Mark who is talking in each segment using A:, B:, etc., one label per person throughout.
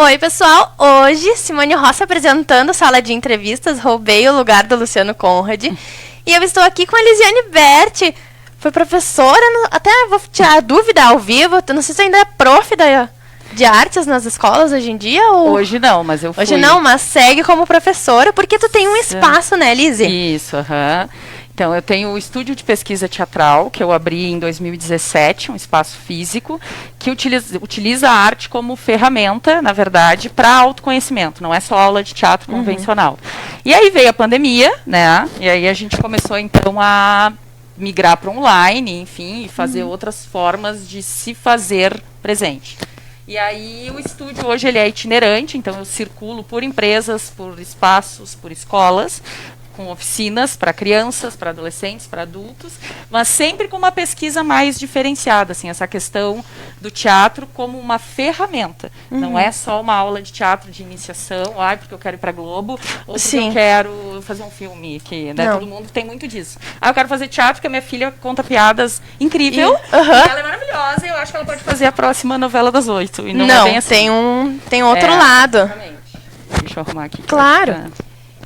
A: Oi, pessoal. Hoje, Simone Rossi apresentando Sala de Entrevistas. Roubei o lugar do Luciano Conrad. E eu estou aqui com a Lisiane Berti. Foi professora, até vou tirar a dúvida ao vivo. Não sei se ainda é prof de artes nas escolas hoje em dia. Ou...
B: Hoje não, mas eu fui.
A: Hoje não, mas segue como professora, porque tu tem um espaço, né, Lise?
B: Isso, aham. Então, eu tenho o Estúdio de Pesquisa Teatral, que eu abri em 2017, um espaço físico, que utiliza a arte como ferramenta, na verdade, para autoconhecimento, não é só aula de teatro convencional. E aí veio a pandemia, né? E aí a gente começou, então, a migrar para online, enfim, e fazer outras formas de se fazer presente. E aí o estúdio hoje ele é itinerante, então eu circulo por empresas, por espaços, por escolas, com oficinas para crianças, para adolescentes, para adultos, mas sempre com uma pesquisa mais diferenciada, assim, essa questão do teatro como uma ferramenta. Não é só uma aula de teatro de iniciação, porque eu quero ir para Globo, ou porque eu quero fazer um filme, que né, todo mundo tem muito disso. Eu quero fazer teatro porque a minha filha conta piadas incrível, e ela é maravilhosa, e eu acho que ela pode fazer a próxima novela das 8. E não é bem assim.
A: tem outro lado.
B: Exatamente. Deixa eu arrumar aqui.
A: Claro.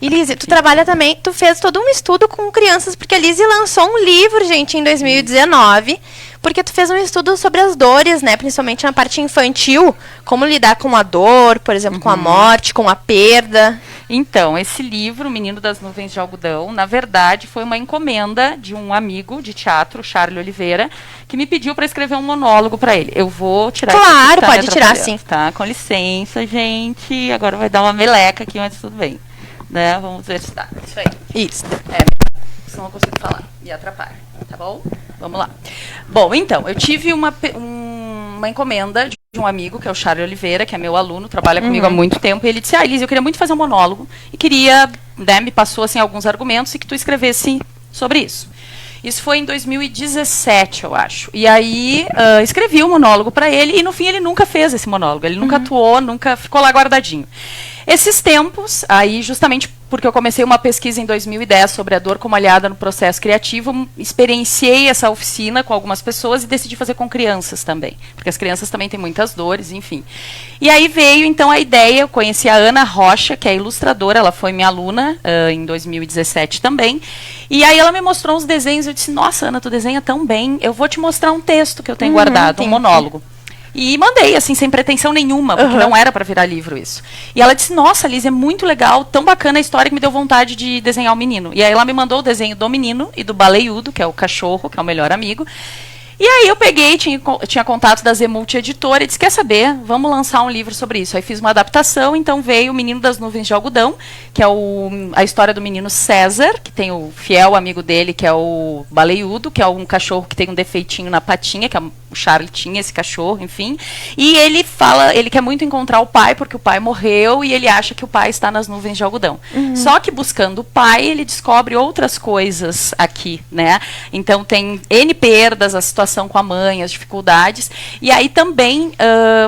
A: E Lise, tu trabalha também, tu fez todo um estudo com crianças, porque a Lise lançou um livro, gente, em 2019, porque tu fez um estudo sobre as dores, né, principalmente na parte infantil, como lidar com a dor, por exemplo, com a morte, com a perda.
B: Então, esse livro, O Menino das Nuvens de Algodão, na verdade, foi uma encomenda de um amigo de teatro, o Charlie Oliveira, que me pediu para escrever um monólogo para ele. Eu vou tirar isso.
A: Claro, pode tirar, sim.
B: Tá, com licença, gente. Agora vai dar uma meleca aqui, mas tudo bem. Né? Vamos ver se dá. Isso aí.
A: Isso.
B: Senão eu não consigo falar. E atrapalha. Tá bom? Vamos lá. Bom, então, eu tive uma encomenda de um amigo, que é o Charlie Oliveira, que é meu aluno, trabalha comigo há muito tempo, e ele disse, Elise, eu queria muito fazer um monólogo, e queria, né, me passou, assim, alguns argumentos, e que tu escrevesse sobre isso. Isso foi em 2017, eu acho. E aí, escrevi um monólogo para ele, e no fim ele nunca fez esse monólogo, ele nunca atuou, nunca ficou lá guardadinho. Esses tempos, aí justamente porque eu comecei uma pesquisa em 2010 sobre a dor como aliada no processo criativo, experienciei essa oficina com algumas pessoas e decidi fazer com crianças também, porque as crianças também têm muitas dores, enfim. E aí veio então a ideia, eu conheci a Ana Rocha, que é ilustradora, ela foi minha aluna em 2017 também, e aí ela me mostrou uns desenhos, eu disse, nossa, Ana, tu desenha tão bem, eu vou te mostrar um texto que eu tenho guardado, um monólogo. E mandei, assim, sem pretensão nenhuma, porque não era para virar livro isso. E ela disse, nossa, Liz, é muito legal, tão bacana a história que me deu vontade de desenhar o menino. E aí ela me mandou o desenho do menino e do baleiudo, que é o cachorro, que é o melhor amigo. E aí eu peguei, tinha contato da Zemult Editora e disse, quer saber, vamos lançar um livro sobre isso. Aí fiz uma adaptação, então veio O Menino das Nuvens de Algodão, que é a história do menino César, que tem o fiel amigo dele, que é o baleiudo, que é um cachorro que tem um defeitinho na patinha, que o Charlie tinha esse cachorro, enfim. E ele quer muito encontrar o pai, porque o pai morreu e ele acha que o pai está nas nuvens de algodão. Só que buscando o pai, ele descobre outras coisas aqui, né? Então tem N perdas, a situação com a mãe, as dificuldades. E aí também,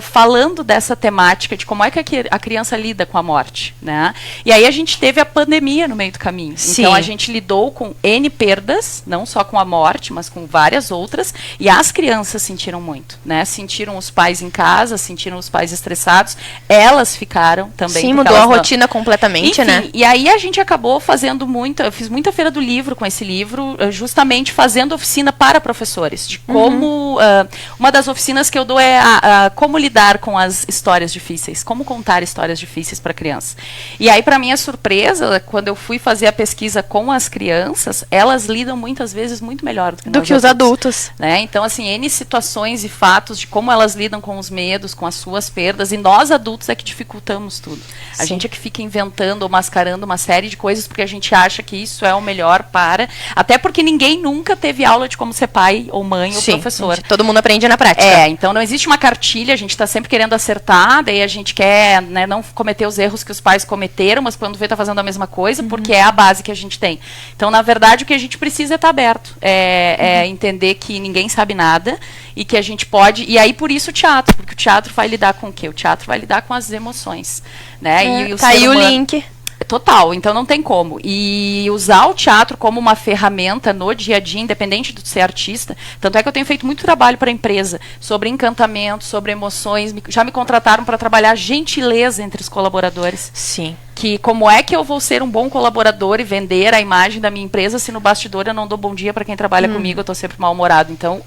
B: falando dessa temática de como é que a criança lida com a morte, né? E aí a gente teve a pandemia no meio do caminho.
A: Sim.
B: Então a gente lidou com N perdas, não só com a morte, mas com várias outras. E as crianças sentiram muito, né? Sentiram os pais em casa, sentiram os pais estressados. Elas ficaram também.
A: Sim, mudou a rotina completamente,
B: enfim,
A: né?
B: E aí a gente acabou fazendo eu fiz muita feira do livro com esse livro, justamente fazendo oficina para professores, de como, uma das oficinas que eu dou é como lidar com as histórias difíceis, como contar histórias difíceis para crianças. E aí, para minha surpresa, quando eu fui fazer a pesquisa com as crianças, elas lidam muitas vezes muito melhor do que
A: os adultos.
B: Né? Então, assim, N situações e fatos de como elas lidam com os medos, com as suas perdas, e nós adultos é que dificultamos tudo. A gente é que fica inventando ou mascarando uma série de coisas porque a gente acha que isso é o melhor até porque ninguém nunca teve aula de como ser pai ou mãe ou professor.
A: Todo mundo aprende na prática.
B: Então não existe uma cartilha, a gente está sempre querendo acertar, daí a gente quer, né, não cometer os erros que os pais cometeram, mas quando vê tá fazendo a mesma coisa, porque é a base que a gente tem. Então, na verdade, o que a gente precisa é estar aberto, entender que ninguém sabe nada e que a gente pode, e aí por isso o teatro, porque o teatro vai lidar com o quê? O teatro vai lidar com as emoções, né?
A: Tá aí o link.
B: Total, então não tem como. E usar o teatro como uma ferramenta no dia a dia, independente de ser artista. Tanto é que eu tenho feito muito trabalho para a empresa sobre encantamento, sobre emoções. Já me contrataram para trabalhar gentileza entre os colaboradores.
A: Sim.
B: Que como é que eu vou ser um bom colaborador e vender a imagem da minha empresa se no bastidor eu não dou bom dia para quem trabalha comigo, eu estou sempre mal-humorado. Então,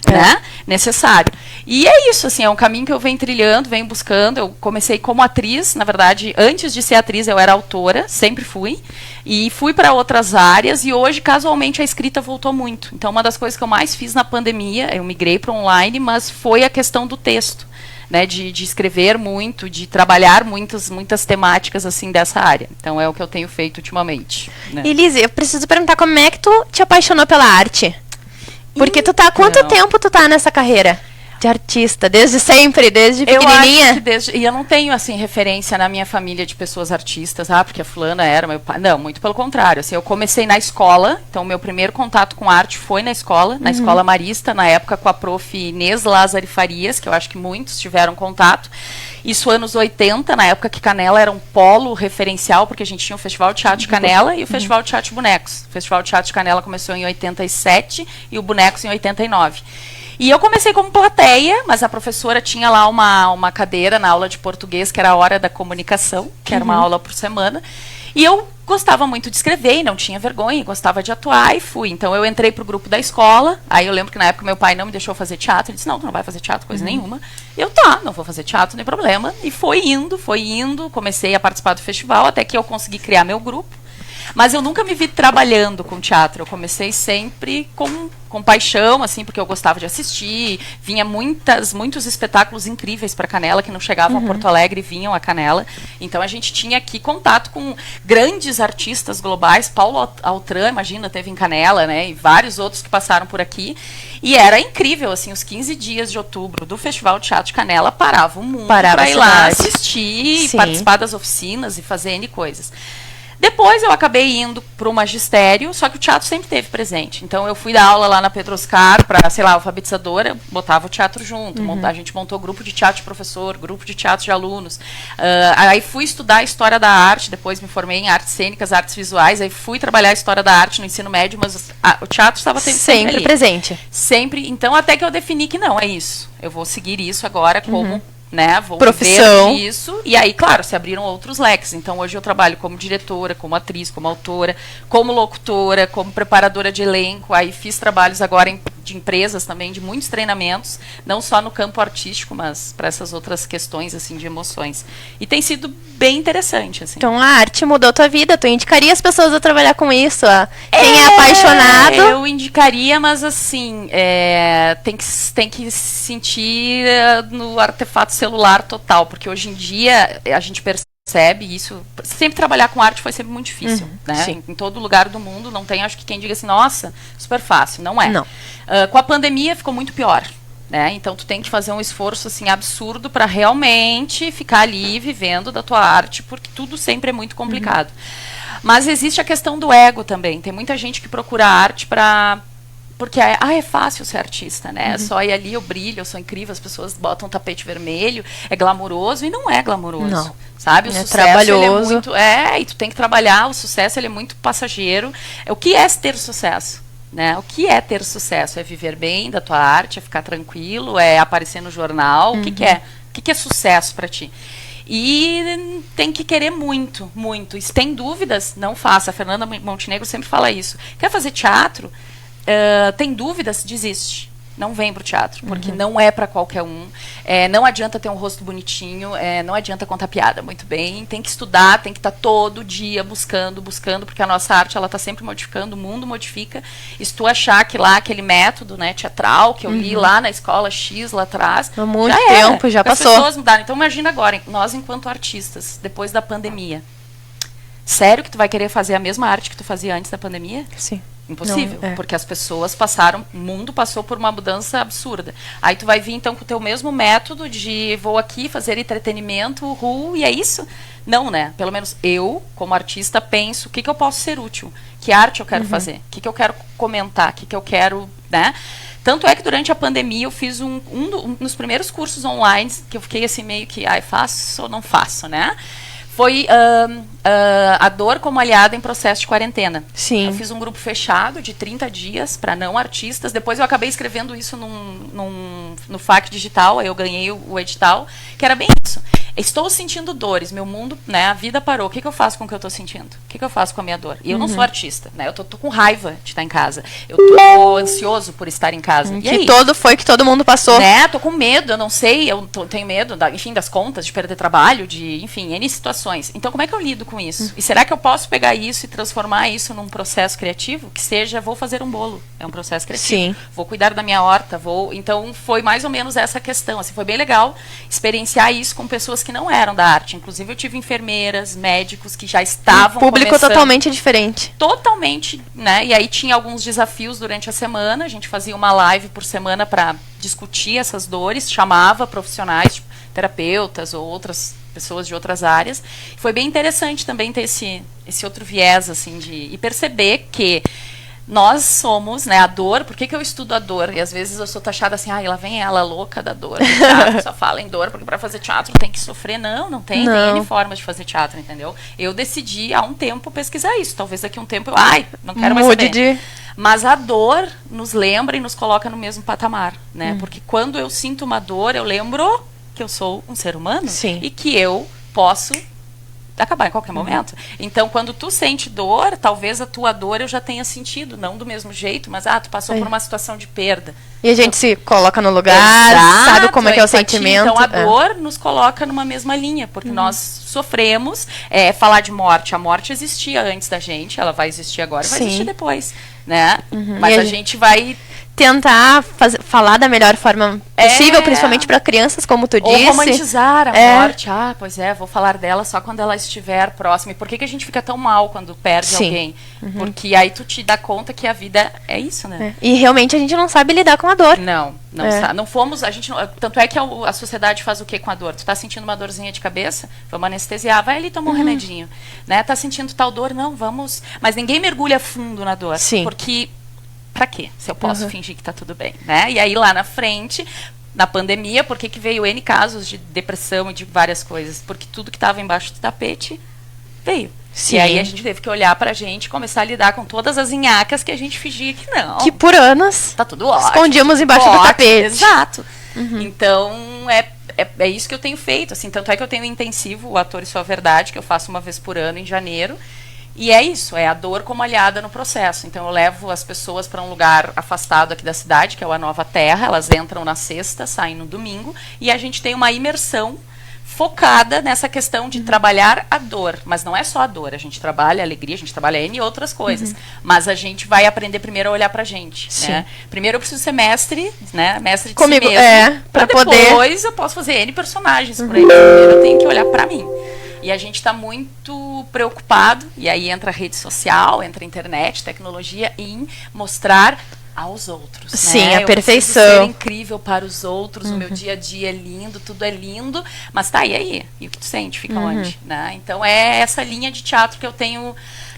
B: né? Necessário. E é isso, assim, é um caminho que eu venho trilhando, venho buscando. Eu comecei como atriz, na verdade, antes de ser atriz eu era autora, sempre fui. E fui para outras áreas e hoje, casualmente, a escrita voltou muito. Então, uma das coisas que eu mais fiz na pandemia, eu migrei para online, mas foi a questão do texto. Né, de escrever muito, de trabalhar muitas temáticas assim dessa área. Então é o que eu tenho feito ultimamente. Né?
A: E Liz, eu preciso perguntar como é que tu te apaixonou pela arte? Porque tu tá há quanto tempo tu tá nessa carreira de artista? Desde sempre, desde pequenininha?
B: Eu acho que desde... E eu não tenho, assim, referência na minha família de pessoas artistas, porque a fulana era meu pai. Não, muito pelo contrário. Assim, eu comecei na escola, então o meu primeiro contato com arte foi na escola marista, na época com a prof. Inês Lázari Farias, que eu acho que muitos tiveram contato. Isso anos 80, na época que Canela era um polo referencial, porque a gente tinha o Festival de Teatro de Canela e o Festival de Teatro de Bonecos. O Festival de Teatro de Canela começou em 87 e o Bonecos em 89. E eu comecei como plateia, mas a professora tinha lá uma cadeira na aula de português, que era a hora da comunicação, que era uma aula por semana. E eu gostava muito de escrever e não tinha vergonha, gostava de atuar e fui. Então eu entrei pro grupo da escola, aí eu lembro que na época meu pai não me deixou fazer teatro, ele disse, não, tu não vai fazer teatro, coisa nenhuma. Eu, não vou fazer teatro, nem problema. E foi indo, comecei a participar do festival, até que eu consegui criar meu grupo. Mas eu nunca me vi trabalhando com teatro, eu comecei sempre com paixão, assim, porque eu gostava de assistir, vinha muitos espetáculos incríveis para Canela, que não chegavam a Porto Alegre e vinham a Canela. Então a gente tinha aqui contato com grandes artistas globais, Paulo Altran, imagina, teve em Canela, né, e vários outros que passaram por aqui. E era incrível, assim, os 15 dias de outubro do Festival de Teatro de Canela parava o mundo para ir lá assistir, participar das oficinas e fazer N coisas. Depois eu acabei indo para o magistério, só que o teatro sempre teve presente. Então eu fui dar aula lá na Pedro Oscar para, sei lá, alfabetizadora, botava o teatro junto. A gente montou grupo de teatro de professor, grupo de teatro de alunos. Aí fui estudar História da Arte, depois me formei em artes cênicas, artes visuais, aí fui trabalhar História da Arte no ensino médio, mas o teatro estava sempre ali.
A: Presente.
B: Sempre. Então até que eu defini que não, é isso. Eu vou seguir isso agora como... Né, vou
A: profissão.
B: Ver isso. E aí, claro, se abriram outros leques. Então, hoje eu trabalho como diretora, como atriz, como autora, como locutora, como preparadora de elenco. Aí fiz trabalhos agora de empresas também, de muitos treinamentos, não só no campo artístico, mas para essas outras questões, assim, de emoções. E tem sido bem interessante, assim.
A: Então, a arte mudou tua vida. Tu indicaria as pessoas a trabalhar com isso? Quem é apaixonado?
B: Eu indicaria, mas assim, tem que sentir no artefato celular total, porque hoje em dia a gente percebe isso. Sempre trabalhar com arte foi sempre muito difícil, né?
A: Sim.
B: Em todo lugar do mundo, não tem, acho que quem diga assim, nossa, super fácil, não é.
A: Não.
B: Com a pandemia ficou muito pior. Né? Então tu tem que fazer um esforço assim absurdo para realmente ficar ali vivendo da tua arte, porque tudo sempre é muito complicado. Mas existe a questão do ego também. Tem muita gente que procura arte para porque é fácil ser artista, né? É só ir ali, eu brilho, eu sou incrível, as pessoas botam um tapete vermelho, é glamouroso, e não é glamouroso. Não. Sabe? O sucesso
A: trabalhoso.
B: Ele é muito. E tu tem que trabalhar, o sucesso ele é muito passageiro. O que é ter sucesso? Né? O que é ter sucesso? É viver bem da tua arte, é ficar tranquilo, é aparecer no jornal? O que é? O que é sucesso para ti? E tem que querer muito, muito. E se tem dúvidas, não faça. A Fernanda Montenegro sempre fala isso. Quer fazer teatro? Tem dúvidas? Desiste. Não vem pro teatro, porque não é para qualquer um. Não adianta ter um rosto bonitinho, não adianta contar piada muito bem. Tem que estudar, tem que estar todo dia buscando, porque a nossa arte ela está sempre modificando, o mundo modifica. E se tu achar que lá aquele método, né, teatral que eu li lá na escola X lá atrás,
A: há muito tempo, já passou.
B: As pessoas mudaram. Então imagina agora, nós enquanto artistas, depois da pandemia, sério que tu vai querer fazer a mesma arte que tu fazia antes da pandemia?
A: Sim.
B: Impossível, porque as pessoas passaram, o mundo passou por uma mudança absurda. Aí tu vai vir então com o teu mesmo método de vou aqui fazer entretenimento, e é isso? Não, né? Pelo menos eu, como artista, penso o que eu posso ser útil, que arte eu quero fazer, o que eu quero comentar, o que eu quero, né? Tanto é que durante a pandemia eu fiz um dos primeiros cursos online, que eu fiquei assim meio que, faço ou não faço, né? Foi a dor como aliada em processo de quarentena.
A: Sim.
B: Eu fiz um grupo fechado de 30 dias para não artistas. Depois eu acabei escrevendo isso no FAQ Digital, aí eu ganhei o edital, que era bem isso. Estou sentindo dores, meu mundo, né, a vida parou. O que eu faço com o que eu estou sentindo? O que eu faço com a minha dor? E eu não sou artista, né? Eu tô com raiva de estar em casa. Eu tô ansioso por estar em casa. E aí?
A: Que todo mundo passou.
B: Né? Tô com medo, eu não sei, tenho medo, enfim, das contas, de perder trabalho, enfim, N situações. Então, como é que eu lido com isso? E será que eu posso pegar isso e transformar isso num processo criativo? Que seja, vou fazer um bolo. É um processo criativo.
A: Sim.
B: Vou cuidar da minha horta, Então, foi mais ou menos essa questão. Assim, foi bem legal experienciar isso com pessoas que não eram da arte. Inclusive, eu tive enfermeiras, médicos que já estavam
A: público
B: começando.
A: Totalmente diferente.
B: Totalmente, né? E aí tinha alguns desafios durante a semana. A gente fazia uma live por semana para discutir essas dores, chamava profissionais, tipo, terapeutas ou outras pessoas de outras áreas. Foi bem interessante também ter esse outro viés, assim, e perceber que nós somos, né, a dor. Por que eu estudo a dor? E às vezes eu sou taxada assim, lá vem ela louca da dor. Teatro só fala em dor, porque para fazer teatro tem que sofrer. Não tem. Tem N formas de fazer teatro, entendeu? Eu decidi há um tempo pesquisar isso. Talvez daqui a um tempo não quero mais saber. Mas a dor nos lembra e nos coloca no mesmo patamar, né? Porque quando eu sinto uma dor, eu lembro que eu sou um ser humano.
A: Sim.
B: E que eu posso acabar em qualquer momento. Então, quando tu sente dor, talvez a tua dor eu já tenha sentido, não do mesmo jeito, mas tu passou por uma situação de perda.
A: E a gente se coloca no lugar, sabe como é que é o sentimento.
B: Então, a dor nos coloca numa mesma linha, porque nós sofremos. Falar de morte, a morte existia antes da gente, ela vai existir agora e vai existir depois, né? Mas a gente vai
A: tentar falar da melhor forma possível, principalmente para crianças, como tu disse.
B: Ou romantizar a morte. Pois vou falar dela só quando ela estiver próxima. E por que a gente fica tão mal quando perde alguém? Porque aí tu te dá conta que a vida é isso, né?
A: E realmente a gente não sabe lidar com a dor.
B: Não sabe. Não fomos, tanto é que a sociedade faz o que com a dor? Tu tá sentindo uma dorzinha de cabeça? Vamos anestesiar, vai ali tomar um remedinho. Né? Tá sentindo tal dor? Não, vamos. Mas ninguém mergulha fundo na dor.
A: Sim.
B: Porque pra quê? Se eu posso fingir que tá tudo bem, né? E aí lá na frente, na pandemia, por que veio N casos de depressão e de várias coisas? Porque tudo que estava embaixo do tapete veio.
A: Sim.
B: E aí a gente teve que olhar pra gente e começar a lidar com todas as nhacas que a gente fingia que não.
A: Que por anos
B: tá tudo ótimo.
A: Escondíamos embaixo do tapete.
B: Exato. Então, é isso que eu tenho feito. Assim, tanto é que eu tenho intensivo, o Ator e Sua Verdade, que eu faço uma vez por ano, em janeiro. E é isso, é a dor como aliada no processo. Então eu levo as pessoas para um lugar afastado aqui da cidade, que é o A Nova Terra. Elas entram na sexta, saem no domingo. E a gente tem uma imersão focada nessa questão de trabalhar a dor. Mas não é só a dor, a gente trabalha a alegria, a gente trabalha N outras coisas. Mas a gente vai aprender primeiro a olhar pra gente. Né? Primeiro eu preciso ser mestre, né? Mestre de
A: comigo,
B: si mesmo.
A: Pra
B: depois eu posso fazer N personagens por aí. Primeiro eu tenho que olhar pra mim. E a gente está muito preocupado, e aí entra a rede social, entra a internet, tecnologia, em mostrar aos outros.
A: Sim,
B: né?
A: a perfeição.
B: Eu preciso ser incrível para os outros, o meu dia a dia é lindo, tudo é lindo, mas tá, e aí? E o que tu sente? Fica onde? Né? Então é essa linha de teatro que eu tenho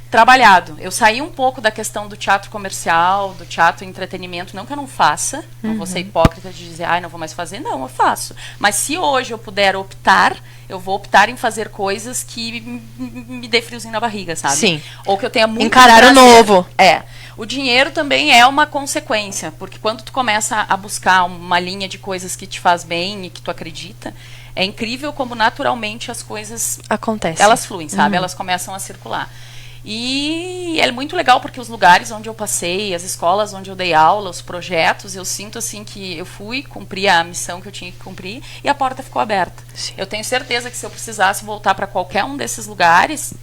B: trabalhado. Eu saí um pouco da questão do teatro comercial, do teatro entretenimento, não que eu não faça, não vou ser hipócrita de dizer, não vou mais fazer, não, eu faço. Mas se hoje eu puder optar, eu vou optar em fazer coisas que me dê friozinho na barriga, sabe?
A: Sim.
B: Ou que eu tenha muito
A: encarar o novo.
B: O dinheiro também é uma consequência, porque quando tu começa a buscar uma linha de coisas que te faz bem e que tu acredita, é incrível como naturalmente as coisas
A: acontecem.
B: Elas fluem, sabe? Elas começam a circular. E é muito legal porque os lugares onde eu passei, as escolas onde eu dei aula, os projetos, eu sinto assim que eu fui cumprir a missão que eu tinha que cumprir e a porta ficou aberta.
A: Sim.
B: Eu tenho certeza que se eu precisasse voltar para qualquer um desses lugares,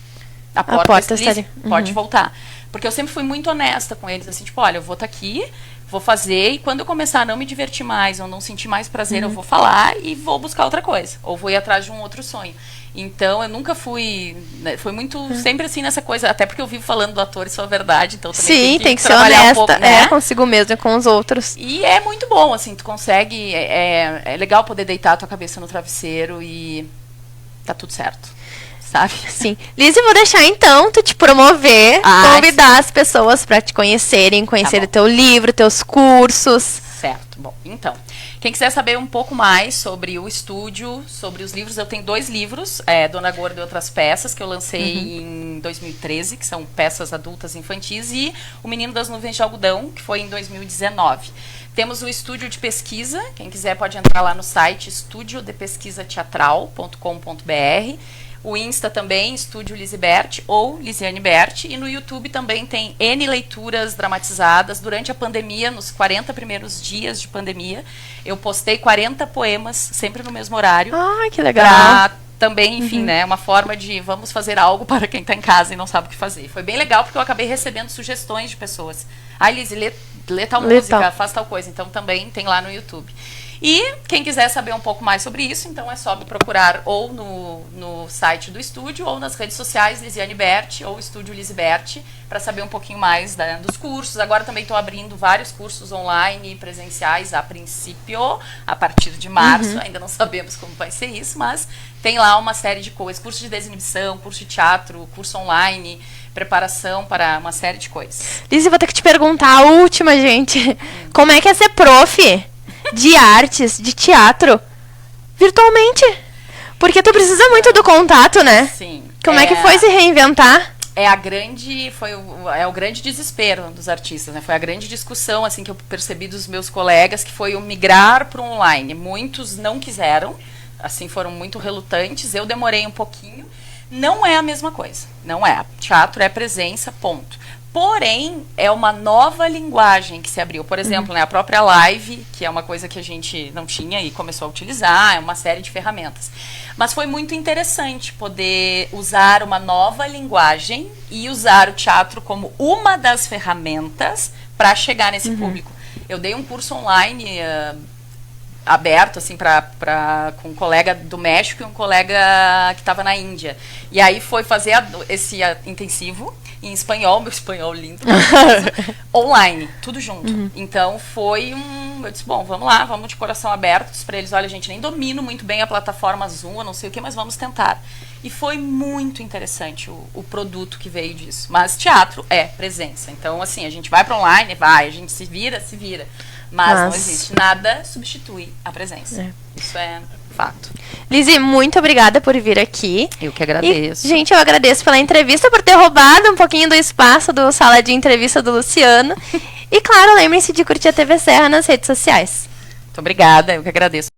B: a porta estaria, pode voltar. Porque eu sempre fui muito honesta com eles, assim, tipo, olha, eu vou estar aqui, vou fazer, e quando eu começar a não me divertir mais, ou não sentir mais prazer, eu vou falar e vou buscar outra coisa. Ou vou ir atrás de um outro sonho. Então, eu nunca fui... Né, foi muito sempre assim nessa coisa, até porque eu vivo falando do Ator e Sua Verdade, então também
A: tem que ser
B: trabalhar
A: honesta,
B: um pouco, né?
A: Consigo mesmo e com os outros.
B: E é muito bom, assim, tu consegue... É legal poder deitar a tua cabeça no travesseiro e tá tudo certo. Sabe?
A: Sim. Liz, eu vou deixar então tu te promover, convidar as pessoas para te conhecerem, conhecer o teu livro, teus cursos.
B: Certo. Bom, então, Quem quiser saber um pouco mais sobre o estúdio, sobre os livros, eu tenho 2 livros, Dona Gorda e Outras Peças, que eu lancei em 2013, que são peças adultas e infantis, e O Menino das Nuvens de Algodão, que foi em 2019. Temos o estúdio de pesquisa, quem quiser pode entrar lá no site estudiodepesquisateatral.com.br. O Insta também, Estúdio Lisibert ou Lisiane Berti. E no YouTube também tem N leituras dramatizadas. Durante a pandemia, nos 40 primeiros dias de pandemia, eu postei 40 poemas, sempre no mesmo horário.
A: Ah, que legal.
B: Pra também, enfim, né, uma forma de vamos fazer algo para quem está em casa e não sabe o que fazer. Foi bem legal porque eu acabei recebendo sugestões de pessoas. Ah, Lise, lê tal música, faz tal coisa. Então também tem lá no YouTube. E quem quiser saber um pouco mais sobre isso, então é só me procurar ou no site do estúdio ou nas redes sociais Lisiane Berti ou Estúdio Lisibert para saber um pouquinho mais dos cursos. Agora também estou abrindo vários cursos online e presenciais a princípio, a partir de março. Ainda não sabemos como vai ser isso, mas tem lá uma série de coisas. Curso de desinibição, curso de teatro, curso online, preparação para uma série de coisas.
A: Lise, vou ter que te perguntar a última, gente. Como é que é ser prof de artes, de teatro, virtualmente? Porque tu precisa muito do contato, né?
B: Sim.
A: Como é que foi se reinventar?
B: É o grande desespero dos artistas, né? Foi a grande discussão assim que eu percebi dos meus colegas, que foi o migrar para o online. Muitos não quiseram, assim, foram muito relutantes. Eu demorei um pouquinho. Não é a mesma coisa, não é. Teatro é presença, ponto. Porém, é uma nova linguagem que se abriu. Por exemplo, né, a própria live, que é uma coisa que a gente não tinha e começou a utilizar, é uma série de ferramentas. Mas foi muito interessante poder usar uma nova linguagem e usar o teatro como uma das ferramentas para chegar nesse público. Eu dei um curso online aberto, assim, com um colega do México e um colega que estava na Índia. E aí foi fazer esse intensivo em espanhol, meu espanhol lindo, online, tudo junto. Então foi eu disse, bom, vamos lá, vamos de coração aberto, disse pra eles, olha, gente, nem domino muito bem a plataforma Zoom, eu não sei o que, mas vamos tentar. E foi muito interessante o produto que veio disso. Mas teatro é presença. Então, assim, a gente vai para online, a gente se vira. Mas não existe nada substitui a presença. Isso é fato.
A: Lise, muito obrigada por vir aqui.
B: Eu que agradeço.
A: E, gente, eu agradeço pela entrevista, por ter roubado um pouquinho do espaço do sala de entrevista do Luciano. E, claro, lembrem-se de curtir a TV Serra nas redes sociais.
B: Muito obrigada, eu que agradeço.